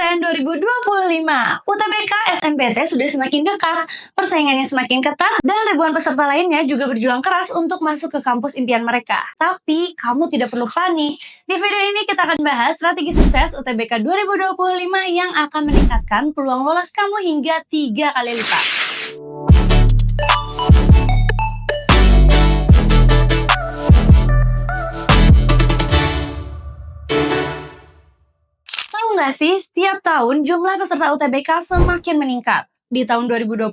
SNMPTN 2025. UTBK SNMPT sudah semakin dekat, persaingannya semakin ketat, dan ribuan peserta lainnya juga berjuang keras untuk masuk ke kampus impian mereka. Tapi kamu tidak perlu panik. Di video ini kita akan bahas strategi sukses UTBK 2025 yang akan meningkatkan peluang lolos kamu hingga 3 kali lipat. Tahu nggak sih, setiap tahun jumlah peserta UTBK semakin meningkat. Di tahun 2024,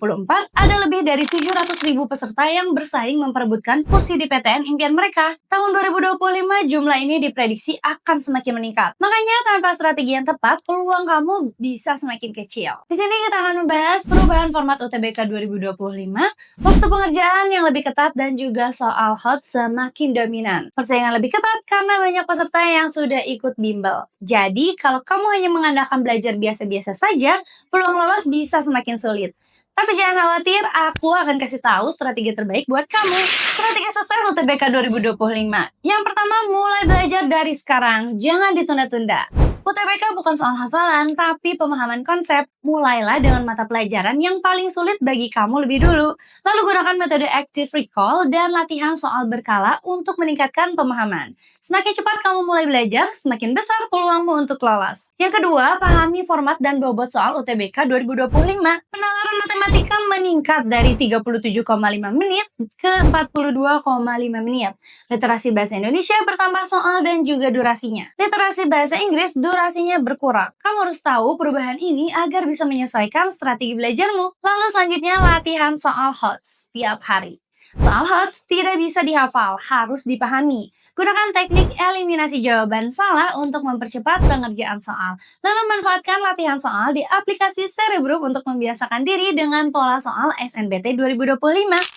ada lebih dari 700.000 peserta yang bersaing memperebutkan kursi di PTN impian mereka. Tahun 2025, jumlah ini diprediksi akan semakin meningkat. Makanya, tanpa strategi yang tepat, peluang kamu bisa semakin kecil. Di sini kita akan membahas perubahan format UTBK 2025, waktu pengerjaan yang lebih ketat, dan juga soal hot semakin dominan. Persaingan lebih ketat karena banyak peserta yang sudah ikut bimbel. Jadi, kalau kamu hanya mengandalkan belajar biasa-biasa saja, peluang lolos bisa semakin sulit. Tapi jangan khawatir, aku akan kasih tahu strategi terbaik buat kamu. Strategi sukses UTBK 2025. Yang pertama, mulai belajar dari sekarang. Jangan ditunda-tunda. UTBK bukan soal hafalan, tapi pemahaman konsep. Mulailah dengan mata pelajaran yang paling sulit bagi kamu lebih dulu. Lalu gunakan metode active recall dan latihan soal berkala untuk meningkatkan pemahaman. Semakin cepat kamu mulai belajar, semakin besar peluangmu untuk lolos. Yang kedua, pahami format dan bobot soal UTBK 2025. Penalaran matematika meningkat dari 37,5 menit ke 42,5 menit. Literasi bahasa Indonesia bertambah soal dan juga durasinya. Literasi bahasa Inggris durasinya berkurang. Kamu harus tahu perubahan ini agar bisa menyesuaikan strategi belajarmu. Lalu selanjutnya latihan soal HOTS setiap hari. Soal HOTS tidak bisa dihafal, harus dipahami. Gunakan teknik eliminasi jawaban salah untuk mempercepat pengerjaan soal. Lalu manfaatkan latihan soal di aplikasi Cerebrum untuk membiasakan diri dengan pola soal SNMPT 2025.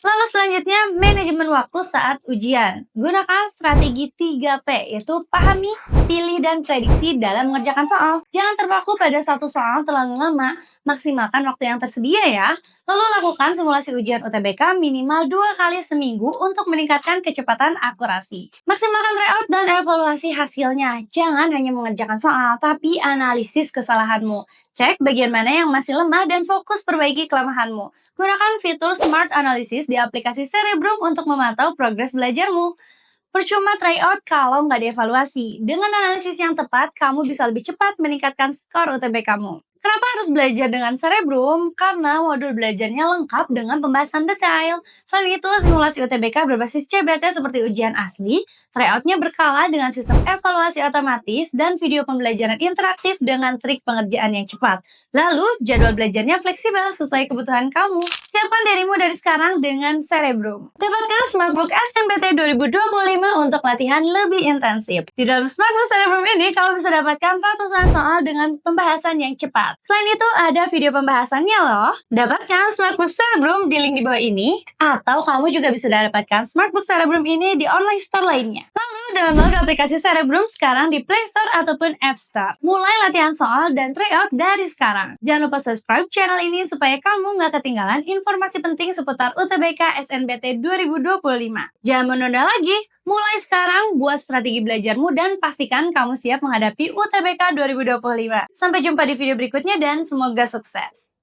Lalu selanjutnya, manajemen waktu saat ujian. Gunakan strategi 3P, yaitu pahami, pilih, dan prediksi dalam mengerjakan soal. Jangan terpaku pada satu soal terlalu lama, maksimalkan waktu yang tersedia ya. Lalu lakukan simulasi ujian UTBK minimal 2 kali seminggu untuk meningkatkan kecepatan akurasi. Maksimalkan tryout dan evaluasi hasilnya. Jangan hanya mengerjakan soal, tapi analisis kesalahanmu. Cek bagian mana yang masih lemah dan fokus perbaiki kelemahanmu. Gunakan fitur Smart Analysis di aplikasi Cerebrum untuk memantau progres belajarmu. Percuma tryout kalau nggak dievaluasi. Dengan analisis yang tepat, kamu bisa lebih cepat meningkatkan skor UTBK kamu. Kenapa harus belajar dengan Cerebrum? Karena modul belajarnya lengkap dengan pembahasan detail. Selain itu, simulasi UTBK berbasis CBT seperti ujian asli, tryoutnya berkala dengan sistem evaluasi otomatis, dan video pembelajaran interaktif dengan trik pengerjaan yang cepat. Lalu, jadwal belajarnya fleksibel sesuai kebutuhan kamu. Siapkan dirimu dari sekarang dengan Cerebrum. Dapatkan Smartbook SNMPT 2025 untuk latihan lebih intensif. Di dalam Smartbook Cerebrum ini, kamu bisa dapatkan ratusan soal dengan pembahasan yang cepat. Selain itu, ada video pembahasannya loh. Dapatkan Smartbook Cerebrum di link di bawah ini, atau kamu juga bisa dapatkan Smartbook Cerebrum ini di online store lainnya. Lalu, download aplikasi Cerebrum sekarang di Play Store ataupun App Store. Mulai latihan soal dan tryout dari sekarang. Jangan lupa subscribe channel ini supaya kamu nggak ketinggalan informasi penting seputar UTBK SNMPT 2025. Jangan menunda lagi. Mulai sekarang, buat strategi belajarmu dan pastikan kamu siap menghadapi UTBK 2025. Sampai jumpa di video berikutnya dan semoga sukses.